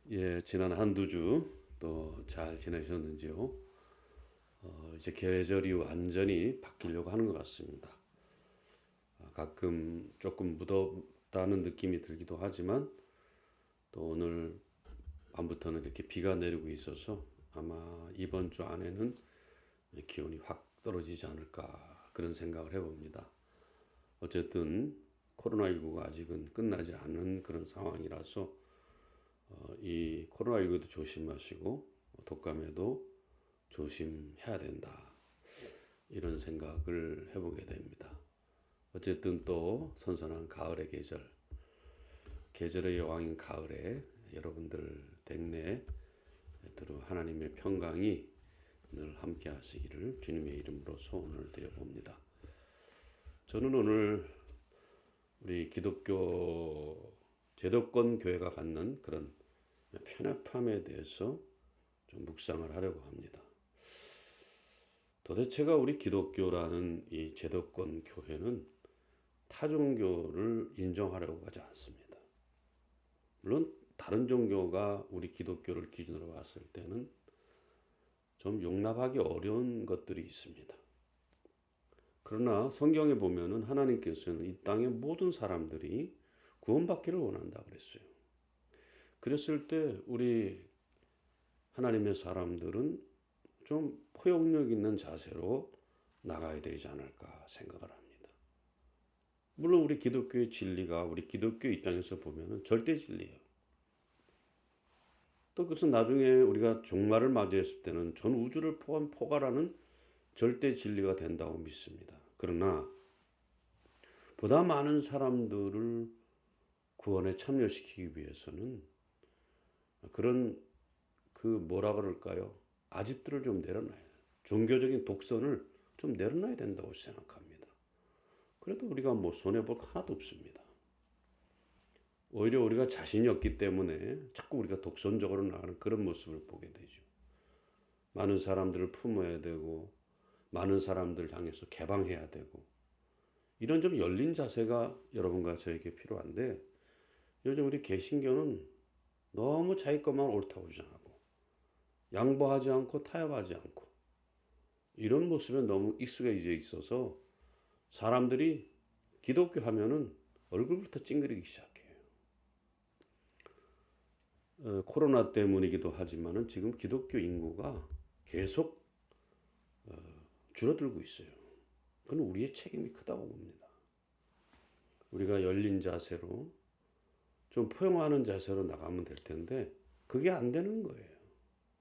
예, 지난 한두 주 또 잘 지내셨는지요? 이제 계절이 완전히 바뀌려고 하는 것 같습니다. 가끔 조금 무덥다는 느낌이 들기도 하지만 또 오늘 밤부터는 이렇게 비가 내리고 있어서 아마 이번 주 안에는 기온이 확 떨어지지 않을까 그런 생각을 해봅니다. 어쨌든 코로나19가 아직은 끝나지 않은 그런 상황이라서 이 코로나19도 조심하시고 독감에도 조심해야 된다. 이런 생각을 해보게 됩니다. 어쨌든 또 선선한 가을의 계절의 여왕인 가을에 여러분들 댁내 두루 하나님의 평강이 늘 함께 하시기를 주님의 이름으로 소원을 드려봅니다. 저는 오늘 우리 기독교 제도권 교회가 갖는 그런 편협함에 대해서 좀 묵상을 하려고 합니다. 도대체가 우리 기독교라는 이 제도권 교회는 타종교를 인정하려고 하지 않습니다. 물론 다른 종교가 우리 기독교를 기준으로 봤을 때는 좀 용납하기 어려운 것들이 있습니다. 그러나 성경에 보면은 하나님께서는 이 땅의 모든 사람들이 구원받기를 원한다 그랬어요. 그랬을 때 우리 하나님의 사람들은 좀 포용력 있는 자세로 나가야 되지 않을까 생각을 합니다. 물론 우리 기독교의 진리가 우리 기독교 입장에서 보면은 절대 진리예요. 또 그것은 나중에 우리가 종말을 맞이했을 때는 전 우주를 포괄하는 절대 진리가 된다고 믿습니다. 그러나 보다 많은 사람들을 구원에 참여시키기 위해서는 그런 뭐라 그럴까요? 아집들을 좀 내려놔야 돼요. 종교적인 독선을 좀 내려놔야 된다고 생각합니다. 그래도 우리가 뭐 손해볼 거 하나도 없습니다. 오히려 우리가 자신이 없기 때문에 자꾸 우리가 독선적으로 나가는 그런 모습을 보게 되죠. 많은 사람들을 품어야 되고 많은 사람들 향해서 개방해야 되고 이런 좀 열린 자세가 여러분과 저에게 필요한데 요즘 우리 개신교는 너무 자기 것만 옳다고 주장하고 양보하지 않고 타협하지 않고 이런 모습에 너무 익숙해져 있어서 사람들이 기독교 하면은 얼굴부터 찡그리기 시작해요. 코로나 때문이기도 하지만은 지금 기독교 인구가 계속 줄어들고 있어요. 그건 우리의 책임이 크다고 봅니다. 우리가 열린 자세로 좀 포용하는 자세로 나가면 될 텐데 그게 안 되는 거예요.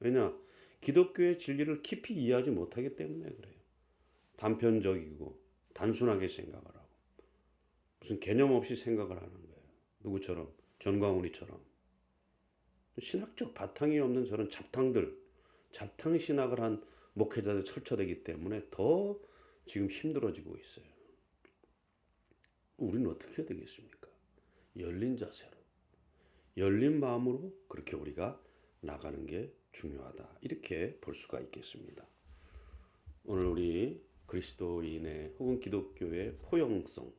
왜냐? 기독교의 진리를 깊이 이해하지 못하기 때문에 그래요. 단편적이고 단순하게 생각을 하고 무슨 개념 없이 생각을 하는 거예요. 누구처럼? 전광훈이처럼. 신학적 바탕이 없는 저런 잡탕 신학을 한 목회자들 철처되기 때문에 더 지금 힘들어지고 있어요. 우리는 어떻게 해야 되겠습니까? 열린 자세로, 열린 마음으로 그렇게 우리가 나가는 게 중요하다. 이렇게 볼 수가 있겠습니다. 오늘 우리 그리스도인의 혹은 기독교의 포용성,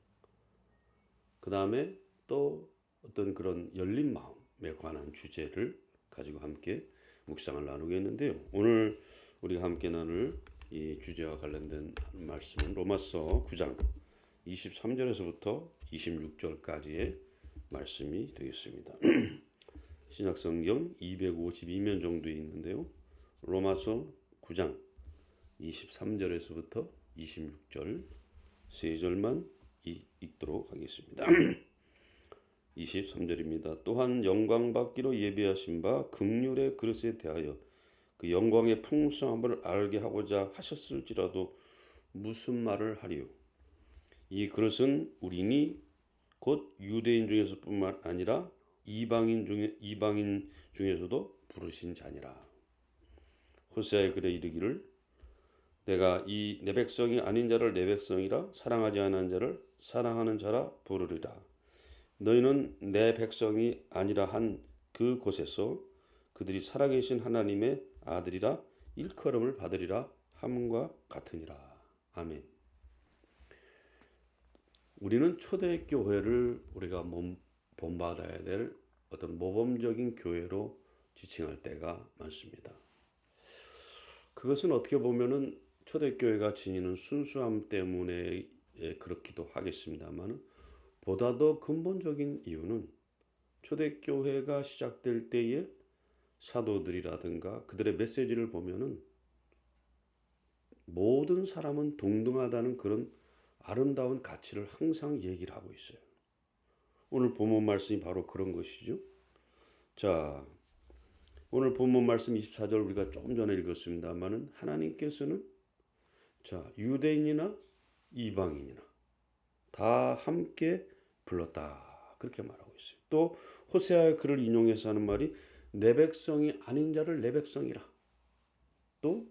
그 다음에 또 어떤 그런 열린 마음에 관한 주제를 가지고 함께 묵상을 나누겠는데요. 오늘 우리가 함께 나눌 이 주제와 관련된 말씀은 로마서 9장 23절에서부터 26절까지의 말씀이 되겠습니다. 신약성경 252면 정도 있는데요. 로마서 9장 23절에서부터 26절 세 절만 읽도록 하겠습니다. 23절입니다. 또한 영광 받기로 예비하신 바 긍휼의 그릇에 대하여 그 영광의 풍성함을 알게 하고자 하셨을지라도 무슨 말을 하리요? 이 그릇은 우리니 곧 유대인 중에서뿐만 아니라 이방인 중에서도 부르신 자니라. 호세아의 글에 이르기를 내가 이 내 백성이 아닌 자를 내 백성이라 사랑하지 않은 자를 사랑하는 자라 부르리라. 너희는 내 백성이 아니라 한 그 곳에서 그들이 살아계신 하나님의 아들이라 일컬음을 받으리라 함과 같으니라. 아멘. 우리는 초대교회를 우리가 본받아야 될 어떤 모범적인 교회로 지칭할 때가 많습니다. 그것은 어떻게 보면은 초대교회가 지니는 순수함 때문에 그렇기도 하겠습니다만 보다 더 근본적인 이유는 초대교회가 시작될 때의 사도들이라든가 그들의 메시지를 보면은 모든 사람은 동등하다는 그런 아름다운 가치를 항상 얘기를 하고 있어요. 오늘 본문 말씀이 바로 그런 것이죠. 자, 오늘 본문 말씀 24절 우리가 조금 전에 읽었습니다만은 하나님께서는 자, 유대인이나 이방인이나 다 함께 불렀다. 그렇게 말하고 있어요. 또 호세아의 글을 인용해서 하는 말이 내 백성이 아닌 자를 내 백성이라. 또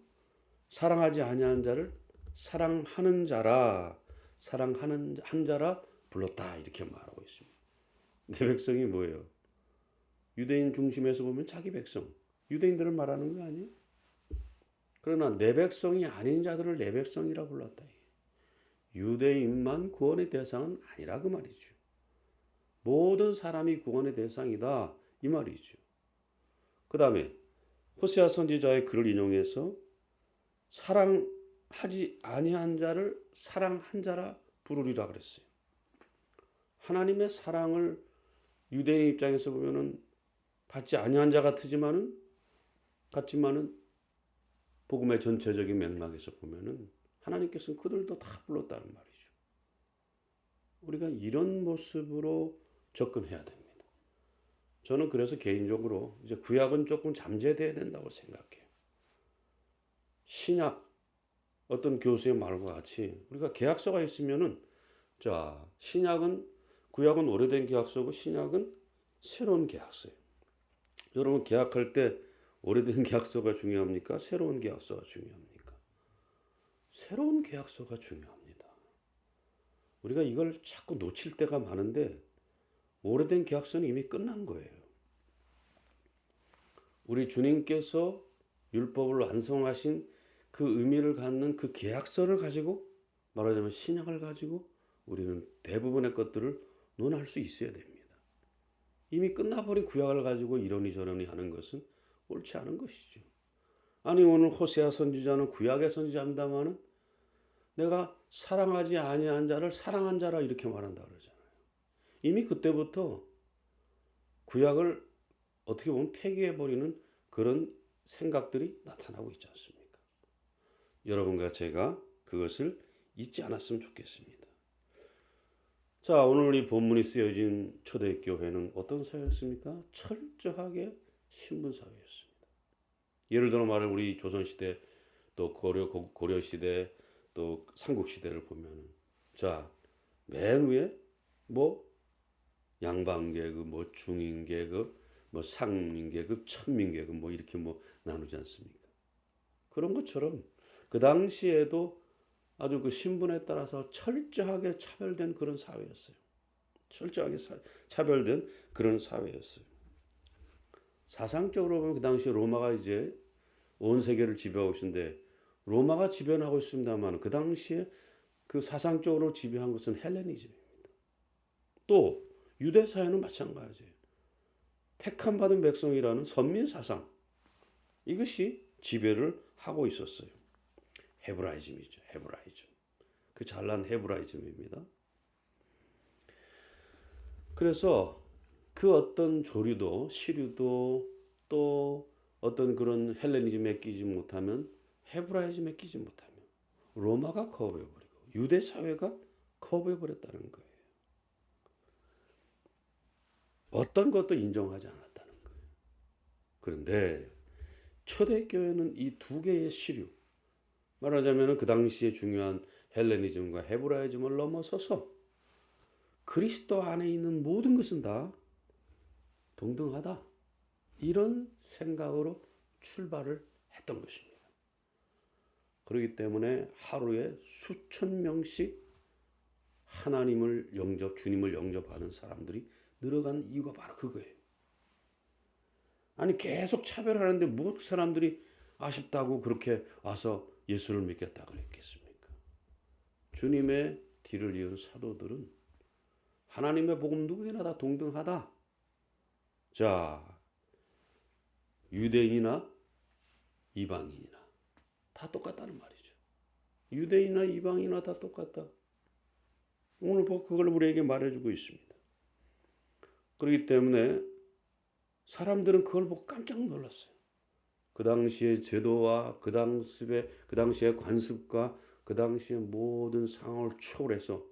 사랑하지 아니한 자를 사랑하는 자라 사랑하는 한 자라 불렀다. 이렇게 말하고 있습니다. 내 백성이 뭐예요? 유대인 중심에서 보면 자기 백성. 유대인들을 말하는 거 아니에요? 그러나 내 백성이 아닌 자들을 내 백성이라 불렀다. 유대인만 구원의 대상은 아니라 그 말이죠. 모든 사람이 구원의 대상이다. 이 말이죠. 그 다음에 호세아 선지자의 글을 인용해서 사랑하지 아니한 자를 사랑한 자라 부르리라 그랬어요. 하나님의 사랑을 유대인 입장에서 보면은 받지 아니한 자 같지만은 복음의 전체적인 맥락에서 보면은 하나님께서는 그들도 다 불렀다는 말이죠. 우리가 이런 모습으로 접근해야 됩니다. 저는 그래서 개인적으로 이제 구약은 조금 잠재돼야 된다고 생각해요. 신약 어떤 교수의 말과 같이 우리가 계약서가 있으면은 자, 구약은 오래된 계약서고 신약은 새로운 계약서예요. 여러분 계약할 때 오래된 계약서가 중요합니까? 새로운 계약서가 중요합니까? 새로운 계약서가 중요합니다. 우리가 이걸 자꾸 놓칠 때가 많은데 오래된 계약서는 이미 끝난 거예요. 우리 주님께서 율법을 완성하신 그 의미를 갖는 그 계약서를 가지고 말하자면 신약을 가지고 우리는 대부분의 것들을 논할 수 있어야 됩니다. 이미 끝나버린 구약을 가지고 이러니 저러니 하는 것은 옳지 않은 것이죠. 아니 오늘 호세아 선지자는 구약의 선지자입니다마는 내가 사랑하지 아니한 자를 사랑한 자라 이렇게 말한다 그러잖아요. 이미 그때부터 구약을 어떻게 보면 폐기해버리는 그런 생각들이 나타나고 있지 않습니까? 여러분과 제가 그것을 잊지 않았으면 좋겠습니다. 자, 오늘 이 본문이 쓰여진 초대교회는 어떤 사회였습니까? 철저하게 신분사회였습니다. 예를 들어 말해 우리 조선시대 또 고려시대 또 삼국시대를 보면은 자, 맨 위에 뭐 양반계급, 뭐 중인계급, 뭐 상민계급, 천민계급 뭐 이렇게 뭐 나누지 않습니까? 그런 것처럼 그 당시에도 아주 그 신분에 따라서 철저하게 차별된 그런 사회였어요. 철저하게 차별된 그런 사회였어요. 사상적으로 보면 그 당시 로마가 이제 온 세계를 지배하고 있는데 로마가 지배하고 있습니다만 그 당시에 그 사상적으로 지배한 것은 헬레니즘입니다. 또 유대 사회는 마찬가지예요. 택함 받은 백성이라는 선민 사상 이것이 지배를 하고 있었어요. 헤브라이즘이죠. 헤브라이즘. 그 잘난 헤브라이즘입니다. 그래서 그 어떤 조류도 시류도 또 어떤 그런 헬레니즘에 끼지 못하면 헤브라이즘에 끼지 못하면 로마가 커버해버리고 유대 사회가 커버해버렸다는 거예요. 어떤 것도 인정하지 않았다는 거예요. 그런데 초대교회는 이 두 개의 시류 말하자면 그 당시에 중요한 헬레니즘과 헤브라이즘을 넘어서서 그리스도 안에 있는 모든 것은 다 동등하다. 이런 생각으로 출발을 했던 것입니다. 그렇기 때문에 하루에 수천 명씩 주님을 영접하는 사람들이 늘어간 이유가 바로 그거예요. 아니 계속 차별하는데 무슨 사람들이 아쉽다고 그렇게 와서 예수를 믿겠다 그랬겠습니까? 주님의 뒤를 이은 사도들은 하나님의 복음 누구에나 다 동등하다. 자, 유대인이나 이방인이나 다 똑같다는 말이죠. 유대인이나 이방인이나 다 똑같다. 오늘 그걸 우리에게 말해주고 있습니다. 그렇기 때문에 사람들은 그걸 보고 깜짝 놀랐어요. 그 당시의 제도와 그 당시의 관습과 그 당시의 모든 상황을 초월해서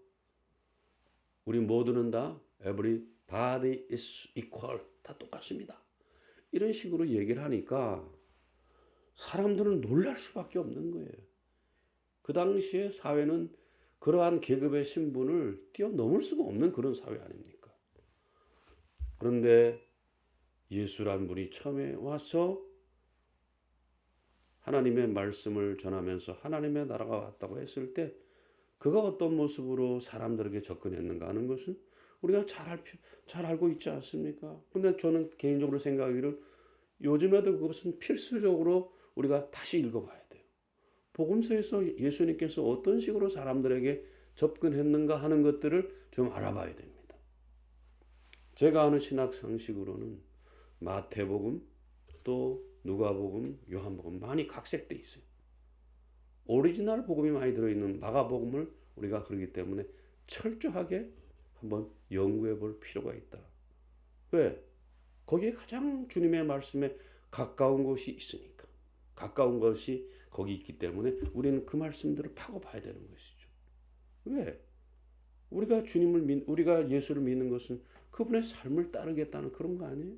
우리 모두는 다 everybody is equal, 다 똑같습니다. 이런 식으로 얘기를 하니까 사람들은 놀랄 수밖에 없는 거예요. 그 당시의 사회는 그러한 계급의 신분을 뛰어넘을 수가 없는 그런 사회 아닙니까? 그런데 예수란 분이 처음에 와서 하나님의 말씀을 전하면서 하나님의 나라가 왔다고 했을 때 그가 어떤 모습으로 사람들에게 접근했는가 하는 것은 우리가 잘 알고 있지 않습니까? 근데 저는 개인적으로 생각하기를 요즘에도 그것은 필수적으로 우리가 다시 읽어봐야 돼요. 복음서에서 예수님께서 어떤 식으로 사람들에게 접근했는가 하는 것들을 좀 알아봐야 됩니다. 제가 아는 신학 상식으로는 마태복음, 또 누가복음, 요한복음 많이 각색돼 있어요. 오리지널 복음이 많이 들어있는 마가복음을 우리가 그러기 때문에 철저하게 한번 연구해 볼 필요가 있다. 왜? 거기에 가장 주님의 말씀에 가까운 것이 있으니까. 가까운 것이 거기 있기 때문에 우리는 그 말씀들을 파고 봐야 되는 것이죠. 왜? 우리가 예수를 믿는 것은 그분의 삶을 따르겠다는 그런 거 아니에요?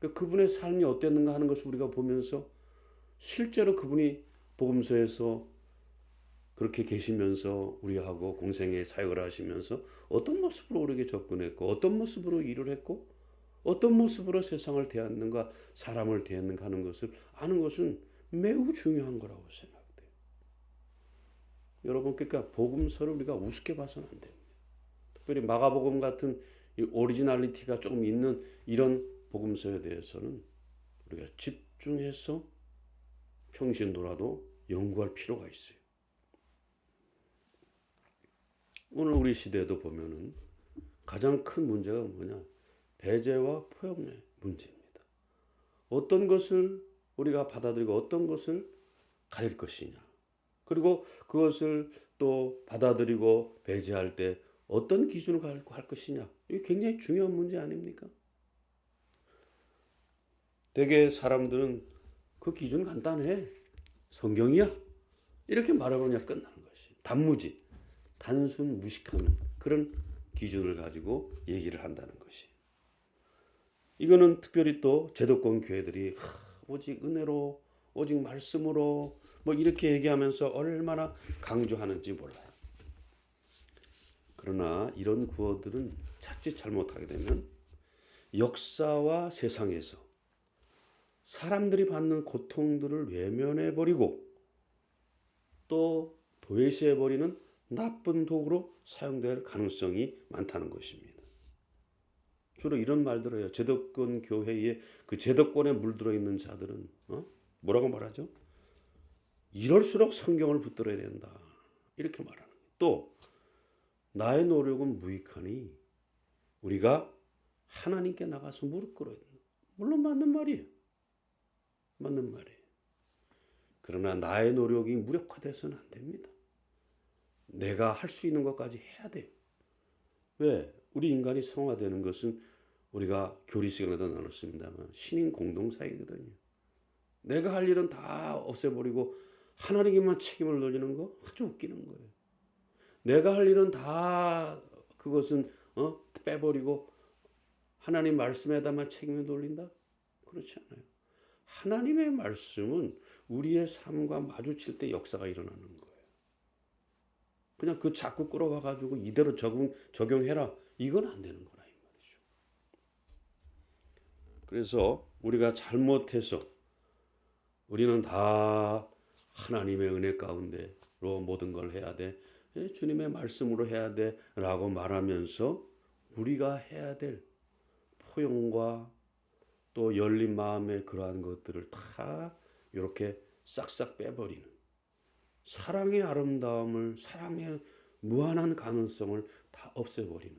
그분의 삶이 어땠는가 하는 것을 우리가 보면서 실제로 그분이 복음서에서 그렇게 계시면서 우리하고 공생의 사역을 하시면서 어떤 모습으로 우리에게 접근했고 어떤 모습으로 일을 했고 어떤 모습으로 세상을 대했는가 사람을 대했는가 하는 것을 아는 것은 매우 중요한 거라고 생각돼요. 여러분, 그러니까 복음서를 우리가 우습게 봐서는 안 됩니다. 특별히 마가복음 같은 이 오리지널리티가 조금 있는 이런 복음서에 대해서는 우리가 집중해서 평신도라도 연구할 필요가 있어요. 오늘 우리 시대에도 보면은 가장 큰 문제가 뭐냐? 배제와 포용의 문제입니다. 어떤 것을 우리가 받아들이고 어떤 것을 가릴 것이냐. 그리고 그것을 또 받아들이고 배제할 때 어떤 기준을 가지고 할 것이냐. 이게 굉장히 중요한 문제 아닙니까? 대개 사람들은 그 기준 간단해. 성경이야. 이렇게 말해보면 끝나는 것이. 단무지, 단순 무식한 그런 기준을 가지고 얘기를 한다는 것이. 이거는 특별히 또 제도권 교회들이 오직 은혜로, 오직 말씀으로 뭐 이렇게 얘기하면서 얼마나 강조하는지 몰라요. 그러나 이런 구호들은 자칫 잘못하게 되면 역사와 세상에서 사람들이 받는 고통들을 외면해버리고 또 도외시해버리는 나쁜 도구로 사용될 가능성이 많다는 것입니다. 주로 이런 말들을 해요. 제도권 교회에 그 제도권에 물들어 있는 자들은 뭐라고 말하죠? 이럴수록 성경을 붙들어야 된다. 이렇게 말하는 거예요. 또 나의 노력은 무익하니 우리가 하나님께 나가서 무릎 꿇어야 된다. 물론 맞는 말이에요. 맞는 말이에요. 그러나 나의 노력이 무력화돼서는 안 됩니다. 내가 할 수 있는 것까지 해야 돼요. 왜? 우리 인간이 성화되는 것은 우리가 교리 시간에도 나눴습니다만 신인 공동사이거든요. 내가 할 일은 다 없애버리고 하나님께만 책임을 돌리는 거 아주 웃기는 거예요. 내가 할 일은 다 그것은 빼버리고 하나님 말씀에다만 책임을 돌린다? 그렇지 않아요. 하나님의 말씀은 우리의 삶과 마주칠 때 역사가 일어나는 거예요. 그냥 그 자꾸 끌어와가지고 이대로 적용해라. 이건 안 되는 거라 이 말이죠. 그래서 우리가 잘못해서 우리는 다 하나님의 은혜 가운데로 모든 걸 해야 돼. 주님의 말씀으로 해야 돼. 라고 말하면서 우리가 해야 될 포용과 또 열린 마음의 그러한 것들을 다 이렇게 싹싹 빼버리는 사랑의 아름다움을 사랑의 무한한 가능성을 다 없애버리는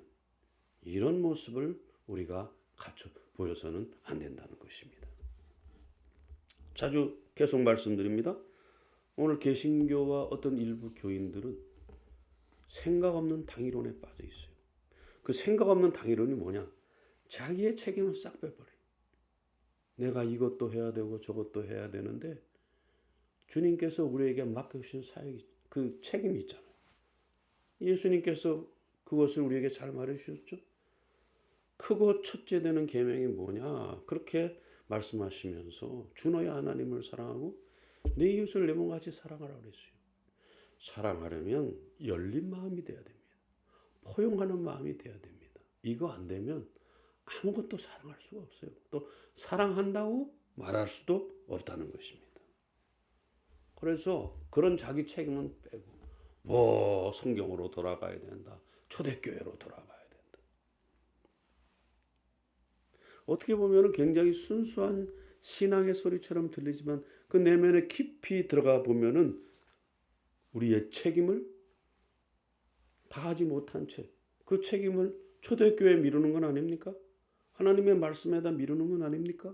이런 모습을 우리가 보여서는 안 된다는 것입니다. 자주 계속 말씀드립니다. 오늘 개신교와 어떤 일부 교인들은 생각 없는 당위론에 빠져 있어요. 그 생각 없는 당위론이 뭐냐? 자기의 책임을 싹 빼버려요. 내가 이것도 해야 되고 저것도 해야 되는데 주님께서 우리에게 맡겨주신 사역이 그 책임이 있잖아요. 예수님께서 그것을 우리에게 잘 말해주셨죠. 크고 첫째 되는 계명이 뭐냐? 그렇게 말씀하시면서 주 너의 하나님을 사랑하고 내 이웃을 내 몸같이 사랑하라 그랬어요. 사랑하려면 열린 마음이 돼야 됩니다. 포용하는 마음이 돼야 됩니다. 이거 안 되면 아무것도 사랑할 수가 없어요. 또 사랑한다고 말할 수도 없다는 것입니다. 그래서 그런 자기 책임은 빼고 성경으로 돌아가야 된다. 초대교회로 돌아가야 된다. 어떻게 보면 굉장히 순수한 신앙의 소리처럼 들리지만 그 내면에 깊이 들어가 보면은 우리의 책임을 다하지 못한 채 그 책임을 초대교회에 미루는 건 아닙니까? 하나님의 말씀에다 미루는 건 아닙니까?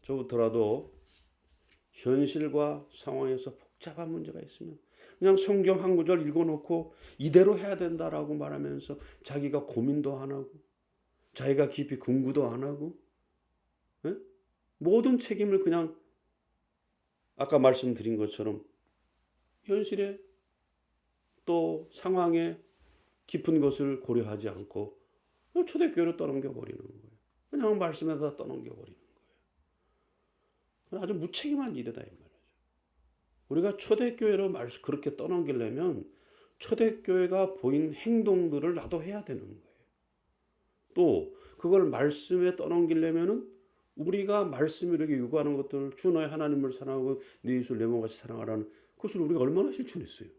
저부터라도 현실과 상황에서 복잡한 문제가 있으면 그냥 성경 한 구절 읽어놓고 이대로 해야 된다라고 말하면서 자기가 고민도 안 하고 자기가 깊이 궁구도 안 하고 모든 책임을 그냥 아까 말씀드린 것처럼 현실에 또 상황에 깊은 것을 고려하지 않고 초대교회로 떠넘겨 버리는 거예요. 그냥 말씀에다 떠넘겨 버리는 거예요. 아주 무책임한 일이다 이 말이죠. 우리가 초대교회로 그렇게 떠넘기려면 초대교회가 보인 행동들을 나도 해야 되는 거예요. 또 그걸 말씀에 떠넘기려면은 우리가 말씀이 이렇게 요구하는 것들 주 너의 하나님을 사랑하고 네 이웃을 내 몸같이 사랑하라는 그것을 우리가 얼마나 실천했어요.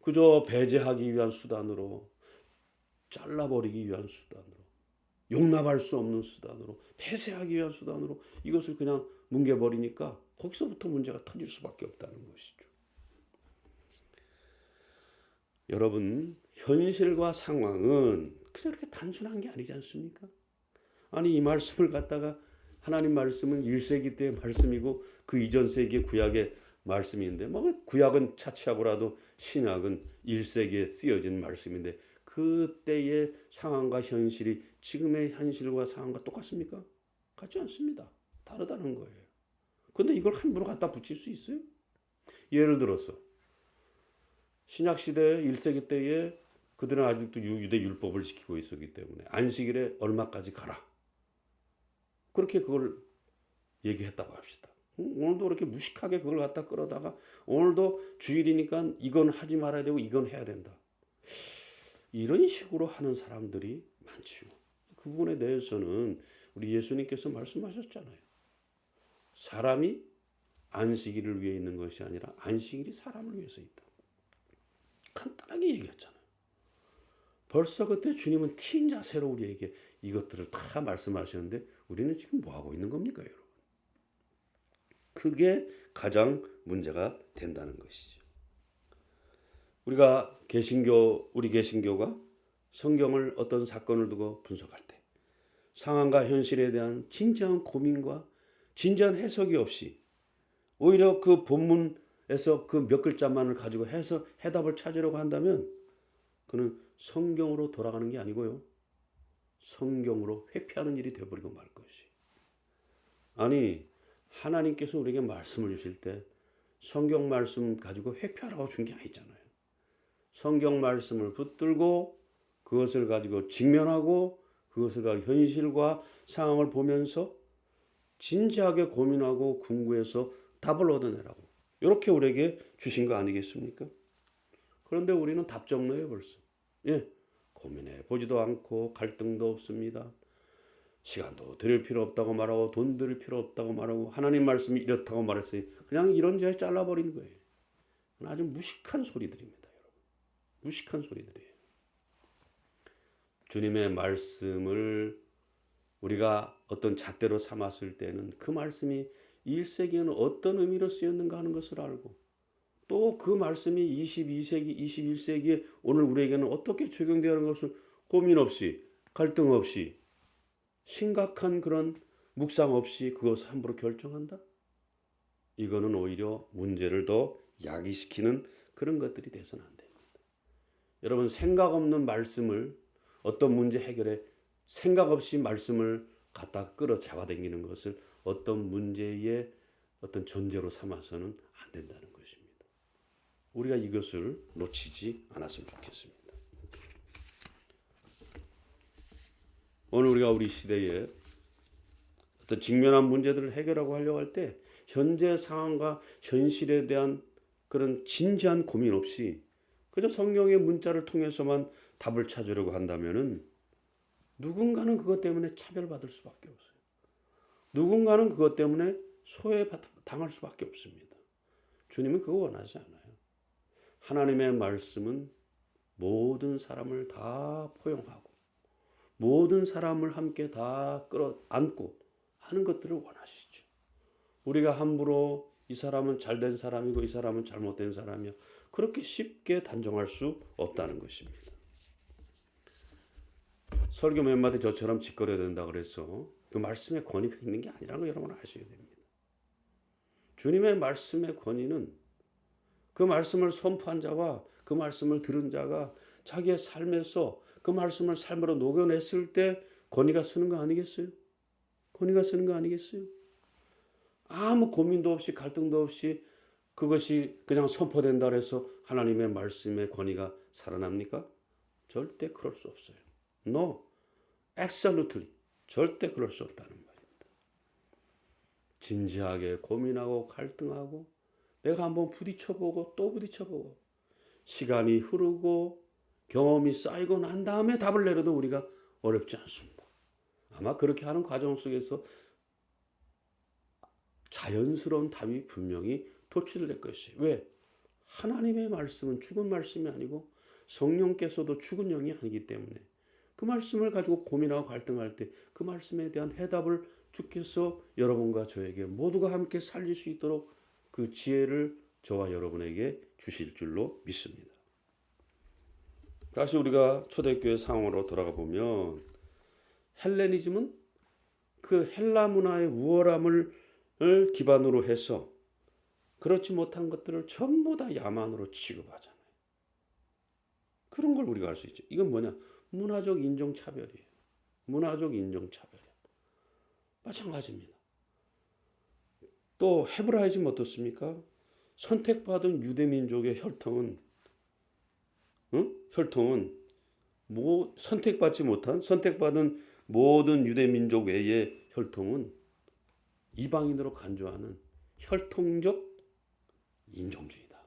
그저 배제하기 위한 수단으로 잘라버리기 위한 수단으로 용납할 수 없는 수단으로 폐쇄하기 위한 수단으로 이것을 그냥 뭉개버리니까 거기서부터 문제가 터질 수밖에 없다는 것이죠. 여러분 현실과 상황은 그냥 이렇게 단순한 게 아니지 않습니까? 아니 이 말씀을 갖다가 하나님 말씀은 1세기 때의 말씀이고 그 이전 세기의 구약의 말씀인데 구약은 차치하고라도 신약은 1세기에 쓰여진 말씀인데 그때의 상황과 현실이 지금의 현실과 상황과 똑같습니까? 같지 않습니다. 다르다는 거예요. 그런데 이걸 함부로 갖다 붙일 수 있어요? 예를 들어서 신약시대 1세기 때에 그들은 아직도 유대 율법을 지키고 있었기 때문에 안식일에 얼마까지 가라. 그렇게 그걸 얘기했다고 합시다. 오늘도 그렇게 무식하게 그걸 갖다 끌어다가 오늘도 주일이니까 이건 하지 말아야 되고 이건 해야 된다. 이런 식으로 하는 사람들이 많지요. 그 부분에 대해서는 우리 예수님께서 말씀하셨잖아요. 사람이 안식일을 위해 있는 것이 아니라 안식일이 사람을 위해서 있다. 간단하게 얘기했잖아요. 벌써 그때 주님은 튀인 자세로 우리에게 이것들을 다 말씀하셨는데 우리는 지금 뭐 하고 있는 겁니까, 여러분? 그게 가장 문제가 된다는 것이죠. 우리 개신교가 성경을 어떤 사건을 두고 분석할 때 상황과 현실에 대한 진지한 고민과 진지한 해석이 없이 오히려 그 본문에서 그 몇 글자만을 가지고 해서 해답을 찾으려고 한다면 그는 성경으로 돌아가는 게 아니고요. 성경으로 회피하는 일이 되어버리고 말 것이. 아니 하나님께서 우리에게 말씀을 주실 때 성경 말씀 가지고 회피하라고 준 게 아니잖아요. 성경 말씀을 붙들고 그것을 가지고 직면하고 그것을 가지고 현실과 상황을 보면서 진지하게 고민하고 궁구해서 답을 얻어내라고 이렇게 우리에게 주신 거 아니겠습니까? 그런데 우리는 답정너예요 벌써. 고민해 보지도 않고 갈등도 없습니다. 시간도 들일 필요 없다고 말하고 돈 들일 필요 없다고 말하고 하나님 말씀이 이렇다고 말했어요. 그냥 이런저런 잘라버리는 거예요. 아주 무식한 소리들입니다. 여러분. 무식한 소리들이에요. 주님의 말씀을 우리가 어떤 잣대로 삼았을 때는 그 말씀이 1세기에는 어떤 의미로 쓰였는가 하는 것을 알고 또 그 말씀이 22세기, 21세기에 오늘 우리에게는 어떻게 적용되는 것을 고민 없이 갈등 없이 심각한 그런 묵상 없이 그것을 함부로 결정한다? 이거는 오히려 문제를 더 야기시키는 그런 것들이 돼서는 안 됩니다. 여러분, 생각 없는 말씀을 어떤 문제 해결에 생각 없이 말씀을 갖다 끌어 잡아당기는 것을 어떤 문제의 어떤 전제로 삼아서는 안 된다는 것입니다. 우리가 이것을 놓치지 않았으면 좋겠습니다. 오늘 우리가 우리 시대에 어떤 직면한 문제들을 해결하고 하려고 할 때 현재 상황과 현실에 대한 그런 진지한 고민 없이 그저 성경의 문자를 통해서만 답을 찾으려고 한다면은 누군가는 그것 때문에 차별받을 수밖에 없어요. 누군가는 그것 때문에 소외당할 수밖에 없습니다. 주님은 그거 원하지 않아요. 하나님의 말씀은 모든 사람을 다 포용하고 모든 사람을 함께 다 끌어안고 하는 것들을 원하시죠. 우리가 함부로 이 사람은 잘된 사람이고 이 사람은 잘못된 사람이야, 그렇게 쉽게 단정할 수 없다는 것입니다. 설교 몇 마디 저처럼 짓거려야 된다 그래서 그 말씀에 권위가 있는 게 아니라는 거 여러분 아셔야 됩니다. 주님의 말씀의 권위는 그 말씀을 선포한 자와 그 말씀을 들은 자가 자기의 삶에서 그 말씀을 삶으로 녹여냈을 때 권위가 쓰는 거 아니겠어요? 권위가 쓰는 거 아니겠어요? 아무 고민도 없이 갈등도 없이 그것이 그냥 선포된다 해서 하나님의 말씀의 권위가 살아납니까? 절대 그럴 수 없어요. No, absolutely. 절대 그럴 수 없다는 말입니다. 진지하게 고민하고 갈등하고 내가 한번 부딪혀보고 또 부딪혀보고 시간이 흐르고 경험이 쌓이고 난 다음에 답을 내려도 우리가 어렵지 않습니다. 아마 그렇게 하는 과정 속에서 자연스러운 답이 분명히 도출될 것이에요. 왜? 하나님의 말씀은 죽은 말씀이 아니고 성령께서도 죽은 영이 아니기 때문에 그 말씀을 가지고 고민하고 갈등할 때 그 말씀에 대한 해답을 주께서 여러분과 저에게 모두가 함께 살릴 수 있도록 그 지혜를 저와 여러분에게 주실 줄로 믿습니다. 다시 우리가 초대교회 상황으로 돌아가 보면 헬레니즘은 그 헬라 문화의 우월함을 기반으로 해서 그렇지 못한 것들을 전부 다 야만으로 취급하잖아요. 그런 걸 우리가 알 수 있죠. 이건 뭐냐? 문화적 인종차별이에요. 문화적 인종차별이에요. 마찬가지입니다. 또 헤브라이즘 어떻습니까? 선택받은 유대민족의 혈통은 선택받은 모든 유대민족 외의 혈통은 이방인으로 간주하는 혈통적 인종주의다.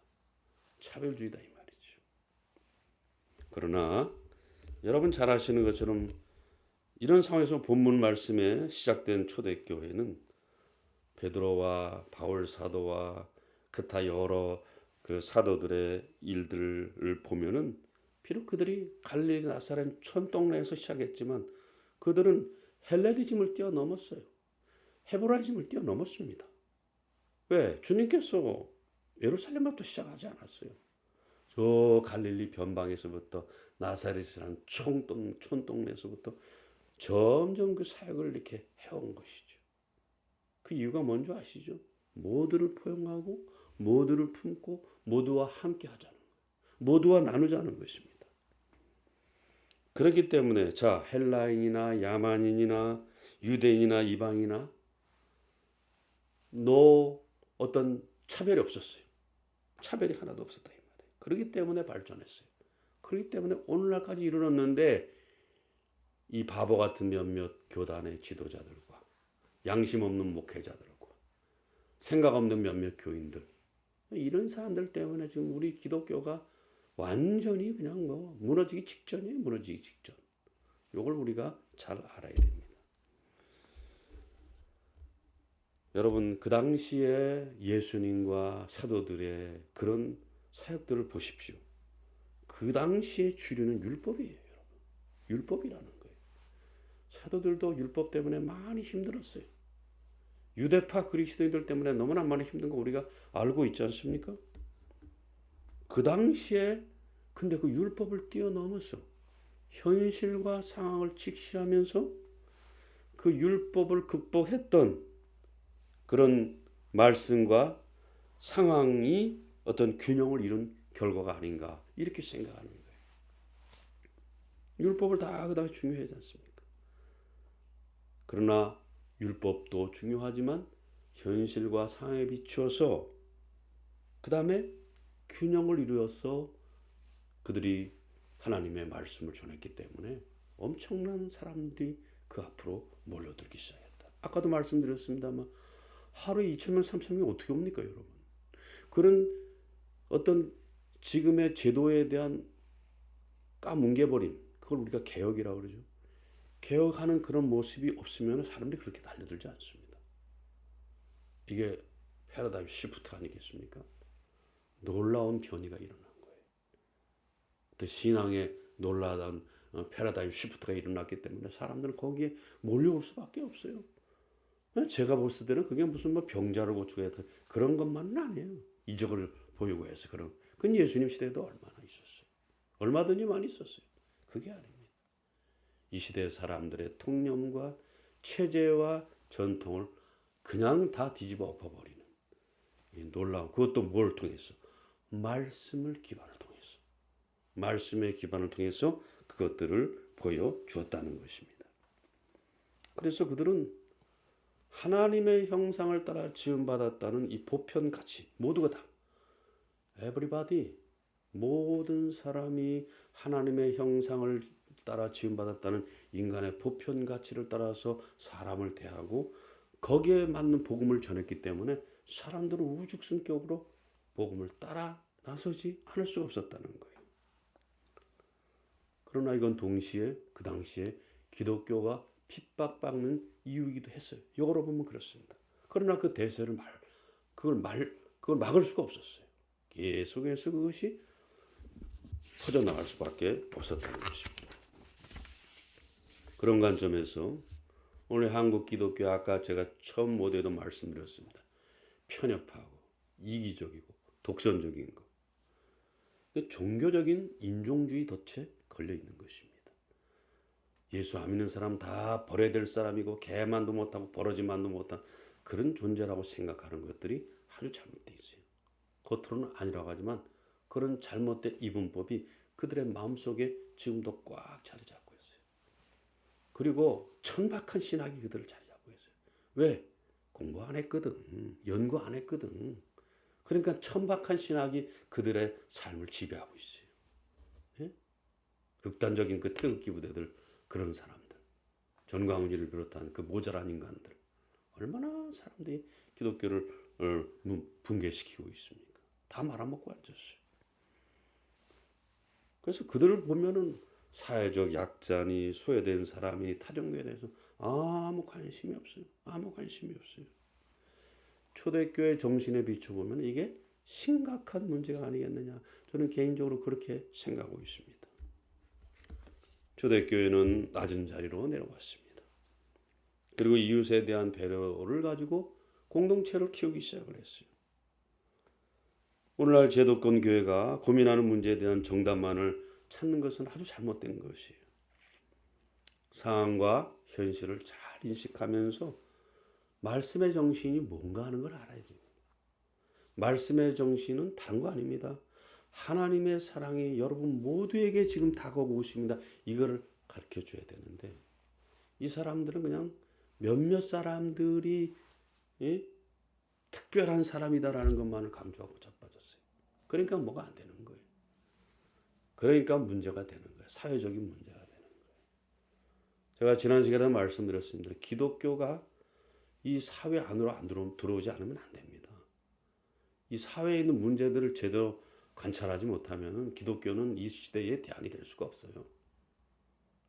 차별주의다 이 말이죠. 그러나 여러분 잘 아시는 것처럼 이런 상황에서 본문 말씀에 시작된 초대교회는 베드로와 바울 사도와 기타 여러 그 사도들의 일들을 보면은 비록 그들이 갈릴리 나사렛 촌동네에서 시작했지만 그들은 헬레니즘을 뛰어넘었어요. 헤브라이즘을 뛰어넘었습니다. 왜? 주님께서 예루살렘부터 시작하지 않았어요. 저 갈릴리 변방에서부터 나사렛이라는 촌동네에서부터 점점 그 사역을 이렇게 해온 것이죠. 그 이유가 뭔지 아시죠? 모두를 포용하고 모두를 품고 모두와 함께 하자는 거예요. 모두와 나누자는 것입니다. 그렇기 때문에 자 헬라인이나 야만인이나 유대인이나 이방이나 어떤 차별이 없었어요. 차별이 하나도 없었다 이 말이에요. 그렇기 때문에 발전했어요. 그렇기 때문에 오늘날까지 이르렀는데 이 바보 같은 몇몇 교단의 지도자들과 양심 없는 목회자들과 생각 없는 몇몇 교인들, 이런 사람들 때문에 지금 우리 기독교가 완전히 그냥 무너지기 직전이에요. 무너지기 직전. 이걸 우리가 잘 알아야 됩니다. 여러분 그 당시에 예수님과 사도들의 그런 사역들을 보십시오. 그 당시의 주류는 율법이에요. 여러분. 율법이라는 거예요. 사도들도 율법 때문에 많이 힘들었어요. 유대파 그리스도인들 때문에 너무나 많이 힘든 거 우리가 알고 있지 않습니까? 그 당시에 근데 그 율법을 뛰어넘어서 현실과 상황을 직시하면서 그 그 율법을 극복했던 그런 말씀과 상황이 어떤 균형을 이룬 결과가 아닌가 이렇게 생각하는 거예요. 율법을 다 그다음 중요하지 않습니까? 그러나 율법도 중요하지만 현실과 상황에 비추어서 그 다음에 균형을 이루어서 그들이 하나님의 말씀을 전했기 때문에 엄청난 사람들이 그 앞으로 몰려들기 시작했다. 아까도 말씀드렸습니다만 하루에 2천명, 3천명이 어떻게 옵니까, 여러분? 그런 어떤 지금의 제도에 대한 까뭉개버림, 그걸 우리가 개혁이라고 그러죠. 개혁하는 그런 모습이 없으면 사람들이 그렇게 달려들지 않습니다. 이게 패러다임 시프트 아니겠습니까? 놀라운 변이가 일어난 거예요. 또 신앙에 놀라운 패러다임 시프트가 일어났기 때문에 사람들은 거기에 몰려올 수밖에 없어요. 제가 봤을 때는 그게 무슨 뭐 병자를 고치고 해서 그런 것만은 아니에요. 이적을 보이고 해서 그런. 그건 예수님 시대에도 얼마나 있었어요. 얼마든지 많이 있었어요. 그게 아닙니다. 이 시대 사람들의 통념과 체제와 전통을 그냥 다 뒤집어 엎어버리는 놀라운, 그것도 뭘 통해서? 말씀을 기반을 통해서, 말씀의 기반을 통해서 그것들을 보여주었다는 것입니다. 그래서 그들은 하나님의 형상을 따라 지음받았다는 이 보편 가치, 모두가 다 everybody, 모든 사람이 하나님의 형상을 따라 지음받았다는 인간의 보편 가치를 따라서 사람을 대하고 거기에 맞는 복음을 전했기 때문에 사람들은 우죽순격으로 복음을 따라 나서지 않을 수가 없었다는 거예요. 그러나 이건 동시에 그 당시에 기독교가 핍박받는 이유이기도 했어요. 역으로 보면 그렇습니다. 그러나 그 대세를 그걸 막을 수가 없었어요. 계속해서 그것이 퍼져나갈 수밖에 없었다는 것입니다. 그런 관점에서 오늘 한국 기독교, 아까 제가 처음 모두에도 말씀드렸습니다. 편협하고 이기적이고 독선적인 것. 종교적인 인종주의 덫에 걸려 있는 것입니다. 예수 안 믿는 사람 다 버려야 될 사람이고 개만도 못하고 버러지만도 못한 그런 존재라고 생각하는 것들이 아주 잘못되어 있어요. 겉으로는 아니라고 하지만 그런 잘못된 이분법이 그들의 마음속에 지금도 꽉 자리 잡고 있어요. 그리고 천박한 신학이 그들을 자리 잡고 있어요. 왜? 공부 안 했거든. 연구 안 했거든. 그러니까 천박한 신학이 그들의 삶을 지배하고 있어요. 예? 극단적인 그 태극기 부대들, 그런 사람들, 전광훈이를 비롯한 그 모자란 인간들, 얼마나 사람들이 기독교를 붕괴시키고 있습니까? 다 말아먹고 앉았어요. 그래서 그들을 보면은 사회적 약자니 소외된 사람이 타종교에 대해서 아무 관심이 없어요. 아무 관심이 없어요. 초대교회 정신에 비춰보면 이게 심각한 문제가 아니겠느냐. 저는 개인적으로 그렇게 생각하고 있습니다. 초대교회는 낮은 자리로 내려왔습니다. 그리고 이웃에 대한 배려를 가지고 공동체를 키우기 시작을 했어요. 오늘날 제도권 교회가 고민하는 문제에 대한 정답만을 찾는 것은 아주 잘못된 것이에요. 상황과 현실을 잘 인식하면서 말씀의 정신이 뭔가 하는 걸 알아야 돼요. 말씀의 정신은 다른 거 아닙니다. 하나님의 사랑이 여러분 모두에게 지금 다가오고 있습니다. 이거를 가르쳐 줘야 되는데 이 사람들은 그냥 몇몇 사람들이 특별한 사람이다라는 것만을 강조하고 자빠졌어요. 그러니까 뭐가 안 되는 거예요. 그러니까 문제가 되는 거예요. 사회적인 문제가 되는 거예요. 제가 지난 시간에 말씀드렸습니다. 기독교가 이 사회 안으로 들어오지 않으면 안 됩니다. 이 사회에 있는 문제들을 제대로 관찰하지 못하면 기독교는 이 시대의 대안이 될 수가 없어요.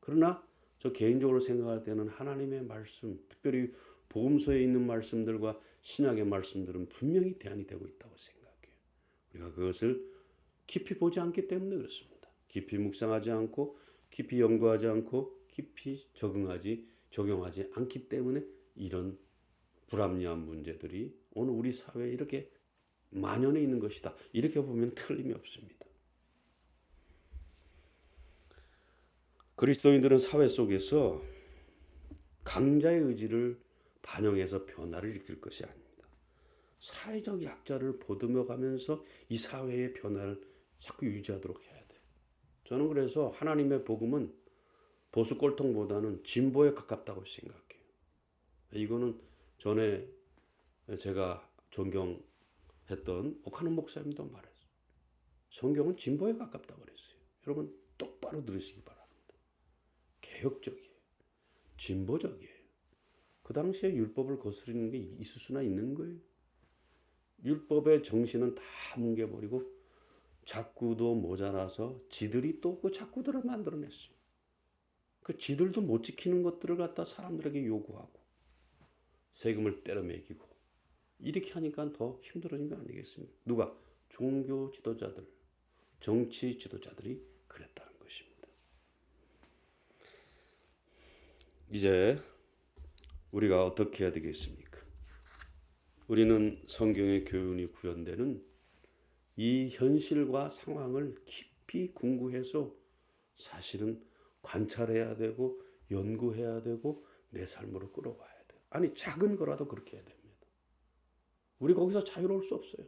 그러나 저 개인적으로 생각할 때는 하나님의 말씀, 특별히 복음서에 있는 말씀들과 신약의 말씀들은 분명히 대안이 되고 있다고 생각해요. 우리가 그것을 깊이 보지 않기 때문에 그렇습니다. 깊이 묵상하지 않고 깊이 연구하지 않고 깊이 적용하지 않기 때문에 이런 불합리한 문제들이 오늘 우리 사회에 이렇게 만연해 있는 것이다. 이렇게 보면 틀림이 없습니다. 그리스도인들은 사회 속에서 강자의 의지를 반영해서 변화를 일으킬 것이 아닙니다. 사회적 약자를 보듬어 가면서 이 사회의 변화를 자꾸 유지하도록 해야 돼요. 저는 그래서 하나님의 복음은 보수 꼴통보다는 진보에 가깝다고 생각해요. 이거는 전에 제가 존경했던 오카노 목사님도 말했어요. 성경은 진보에 가깝다고 그랬어요. 여러분 똑바로 들으시기 바랍니다. 개혁적이에요. 진보적이에요. 그 당시에 율법을 거스르는 게 있을 수나 있는 거예요. 율법의 정신은 다 뭉개버리고 작구도 모자라서 지들이 또 그 작구들을 만들어냈어요. 그 지들도 못 지키는 것들을 갖다 사람들에게 요구하고 세금을 때려 매기고 이렇게 하니까 더 힘들어진 거 아니겠습니까? 누가? 종교 지도자들, 정치 지도자들이 그랬다는 것입니다. 이제 우리가 어떻게 해야 되겠습니까? 우리는 성경의 교훈이 구현되는 이 현실과 상황을 깊이 궁구해서 사실은 관찰해야 되고 연구해야 되고 내 삶으로 끌어와야 돼요. 아니 작은 거라도 그렇게 해야 됩니다. 우리 거기서 자유로울 수 없어요.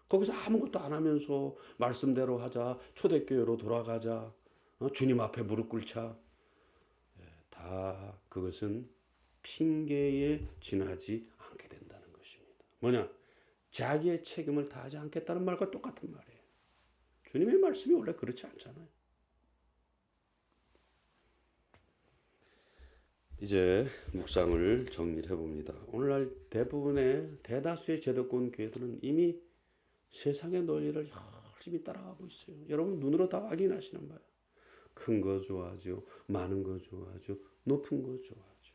거기서 아무것도 안 하면서 말씀대로 하자, 초대교회로 돌아가자, 주님 앞에 무릎 꿇자. 다 그것은 핑계에 지나지 않게 된다는 것입니다. 뭐냐? 자기의 책임을 다하지 않겠다는 말과 똑같은 말이에요. 주님의 말씀이 원래 그렇지 않잖아요. 이제 묵상을 정리를 해봅니다. 오늘날 대다수의 제도권 교회들은 이미 세상의 논리를 열심히 따라가고 있어요. 여러분 눈으로 다 확인하시는 바예요. 큰 거 좋아하죠. 많은 거 좋아하죠. 높은 거 좋아하죠.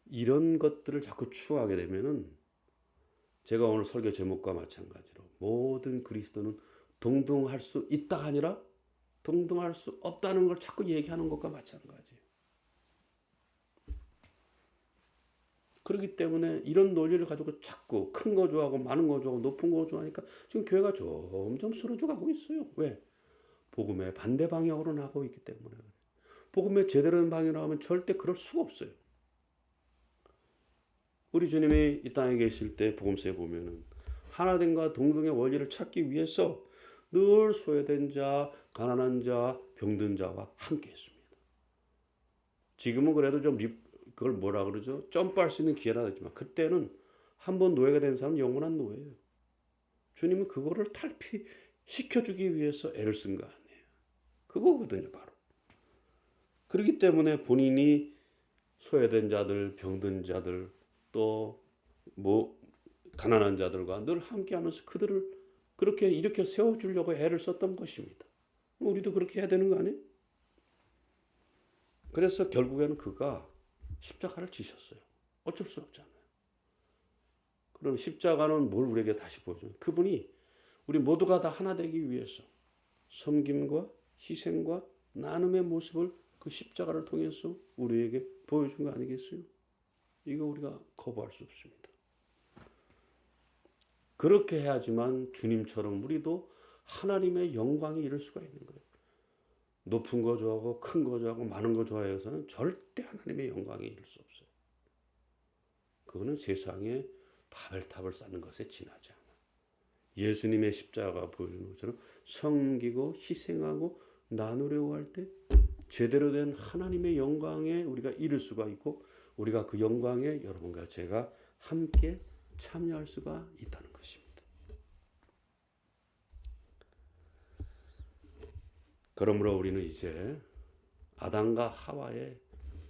이런 것들을 자꾸 추구하게 되면은 제가 오늘 설교 제목과 마찬가지로 모든 그리스도는 동등할 수 있다 아니라 동등할 수 없다는 걸 자꾸 얘기하는 것과 마찬가지예요. 그렇기 때문에 이런 논리를 가지고 자꾸 큰 거 좋아하고 많은 거 좋아하고 높은 거 좋아하니까 지금 교회가 점점 쓰러져 가고 있어요. 왜? 복음의 반대 방향으로 나가고 있기 때문에. 복음의 제대로 된 방향으로 하면 절대 그럴 수가 없어요. 우리 주님이 이 땅에 계실 때 복음서에 보면은 하나됨과 동등의 원리를 찾기 위해서 늘 소외된 자, 가난한 자, 병든 자와 함께 했습니다. 지금은 그래도 좀 그걸 뭐라 그러죠? 점프할 수 있는 기회가 있지만 그때는 한번 노예가 된 사람은 영원한 노예예요. 주님은 그거를 탈피시켜주기 위해서 애를 쓴 거 아니에요. 그거거든요, 바로. 그렇기 때문에 본인이 소외된 자들, 병든 자들, 또 가난한 자들과 늘 함께하면서 그들을 그렇게 일으켜 세워주려고 애를 썼던 것입니다. 우리도 그렇게 해야 되는 거 아니에요? 그래서 결국에는 그가 십자가를 지셨어요. 어쩔 수 없잖아요. 그럼 십자가는 뭘 우리에게 다시 보여줘요? 그분이 우리 모두가 다 하나 되기 위해서 섬김과 희생과 나눔의 모습을 그 십자가를 통해서 우리에게 보여준 거 아니겠어요? 이거 우리가 거부할 수 없습니다. 그렇게 해야지만 주님처럼 우리도 하나님의 영광에 이를 수가 있는 거예요. 높은 거 좋아하고 큰 거 좋아하고 많은 거 좋아해서는 절대 하나님의 영광에 이를 수 없어요. 그거는 세상에 바벨탑을 쌓는 것에 지나지 않아. 예수님의 십자가가 보여주는 것처럼 섬기고 희생하고 나누려고 할 때 제대로 된 하나님의 영광에 우리가 이를 수가 있고 우리가 그 영광에 여러분과 제가 함께 참여할 수가 있다는 것입니다. 그러므로 우리는 이제 아담과 하와의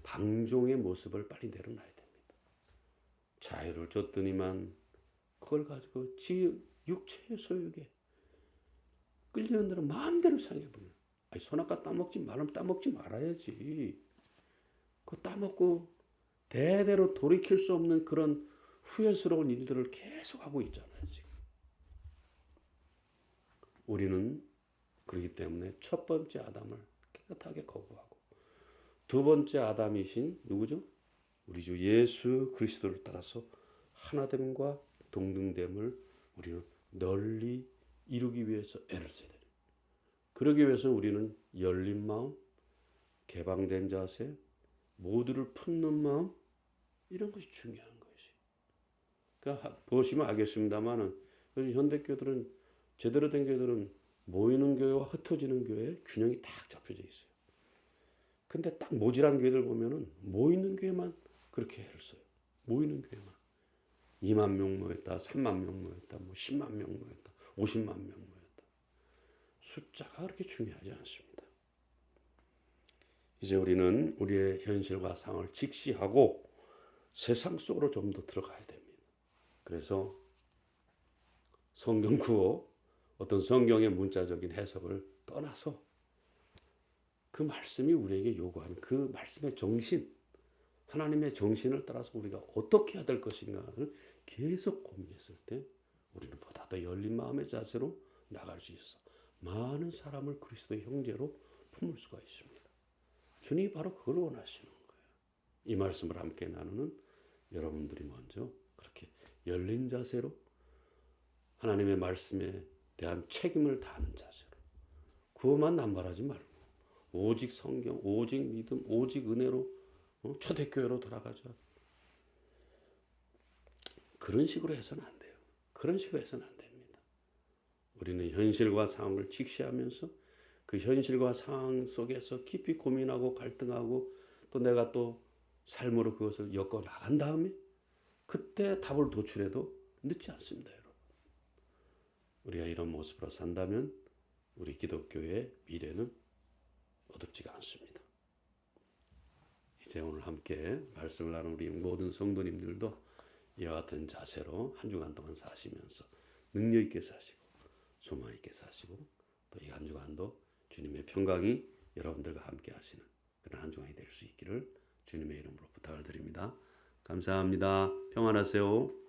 방종의 모습을 빨리 내려놔야 됩니다. 자유를 줬더니만 그걸 가지고 지 육체의 소유에 끌리는 대로 마음대로 상해버려. 선악과 따먹지 말으면 따먹지 말아야지. 그거 따먹고 대대로 돌이킬 수 없는 그런 후회스러운 일들을 계속하고 있잖아요. 지금. 우리는 그렇기 때문에 첫 번째 아담을 깨끗하게 거부하고 두 번째 아담이신 누구죠? 우리 주 예수 그리스도를 따라서 하나됨과 동등됨을 우리는 널리 이루기 위해서 애를 써야 돼요. 그러기 위해서 우리는 열린 마음, 개방된 자세, 모두를 품는 마음, 이런 것이 중요한 것이. 그러니까 보시면 알겠습니다만은 현대교들은, 제대로 된 교들은 모이는 교회와 흩어지는 교회의 균형이 딱 잡혀져 있어요. 근데 딱 모질한 교회들 보면은 모이는 교회만 그렇게 애를 써요. 모이는 교회만. 2만 명 모였다, 3만 명 모였다, 뭐 10만 명 모였다, 50만 명 모였다. 숫자가 그렇게 중요하지 않습니다. 이제 우리는 우리의 현실과 상황을 직시하고 세상 속으로 좀 더 들어가야 됩니다. 그래서 성경 구호, 어떤 성경의 문자적인 해석을 떠나서 그 말씀이 우리에게 요구하는 그 말씀의 정신, 하나님의 정신을 따라서 우리가 어떻게 해야 될 것인가를 계속 고민했을 때 우리는 보다 더 열린 마음의 자세로 나갈 수 있어 많은 사람을 그리스도의 형제로 품을 수가 있습니다. 주님이 바로 그걸 원하시는 거예요. 이 말씀을 함께 나누는 여러분들이 먼저 그렇게 열린 자세로 하나님의 말씀에 대한 책임을 다하는 자세로, 그것만 남발하지 말고 오직 성경, 오직 믿음, 오직 은혜로 초대교회로 돌아가자. 그런 식으로 해서는 안 돼요. 그런 식으로 해서는 안 됩니다. 우리는 현실과 상황을 직시하면서 그 현실과 상황 속에서 깊이 고민하고 갈등하고 또 내가 또 삶으로 그것을 엮어 나간 다음에 그때 답을 도출해도 늦지 않습니다, 여러분. 우리가 이런 모습으로 산다면 우리 기독교의 미래는 어둡지가 않습니다. 이제 오늘 함께 말씀을 나눈 우리 모든 성도님들도 이와 같은 자세로 한 주간 동안 사시면서 능력 있게 사시고 소망 있게 사시고 또 이 한 주간도 주님의 평강이 여러분들과 함께 하시는 그런 한 주간이 될 수 있기를 주님의 이름으로 부탁을 드립니다. 감사합니다. 평안하세요.